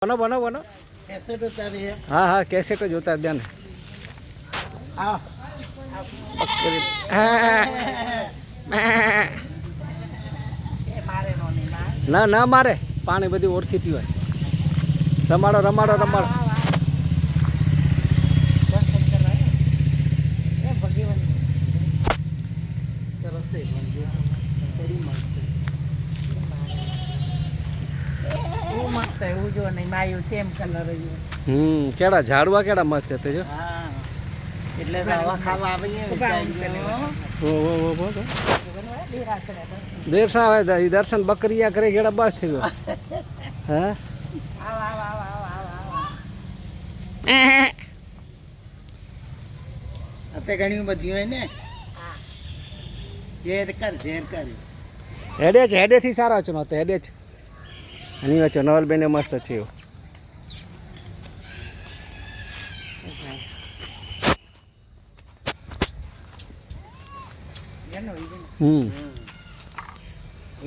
बनो बनो बनो कैसेट उतारी है। हाँ हाँ कैसेट जो उतार दिया आओ मारे नोनी ना ना मारे पानी बधी ओळखीती હોય રમાડો રમાડો રમાડો मस्त है वो जो नहीं मायू सेम कलर केड़ा झाड़वा केड़ा मस्त है जो हाँ એટલે દવા ખાવા આવીએ ओ ओ ओ ओ देर से आवे दर्शन बकरिया करे केड़ा बस थी गयो हैं આવ આવ આવ આવ આવ આવ અતે ઘણી બધી હોય ને ઝેર કર हेडे थी सारा चुनो तो हेडे अनी वचो नवल बेने मस्त थी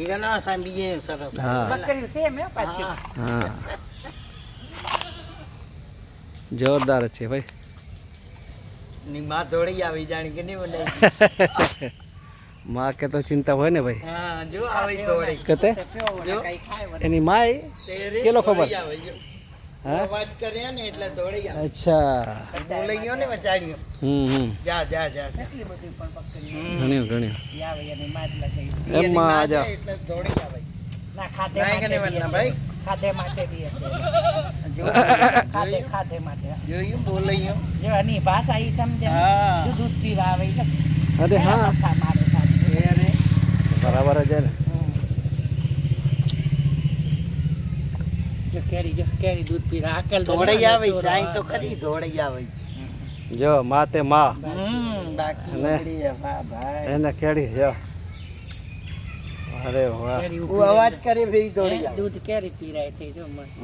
ઈગનો સાંભીએ સરસ હા બકરી સેમ હે પાછી हाँ जोरदार है भाई ની માં દોડી આવી જાણી કે નહીં બોલે माँ के तो चिंता हो ने भाई હા જો આવી દોડી कते જો કઈ ખાય વળે एनी माई તેરે કેલો ખબર? આવે જો हाँ અવાજ કરે ને એટલે દોડી આવે अच्छा બોલાઈ ગયો ને વચાડ્યો જા જા જા કેટલી બધી પણ પકડી घणियों घणियों આવે એની માત લગાઈ એમ માં આ જા. એટલે દોડી આવે ના ખાતે નહીં કે નહીં વરના ભાઈ? ખાતે માટે બી હશે જો ખાતે માટે જોયું બોલાયું જો આની ભાષા ઈ સમજે હા દૂધ પીવા આવે ઈ अरे हाँ મફા મારે સાથે અરે बराबर है जाने જો કેરી દૂધ પીવા અકલ દોડી આવે જાય તો ખરી દોડી આવે जो माते माँ બાકી અને દોડી વાહ ભાઈ એને કેડી જો अरे वाह वो अवाज करे फिर दौड़ी जाओ दूध कैरी पी रहे थे जो मस्त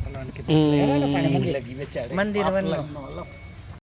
भगवान की लगी बेचारे मंदिर बनो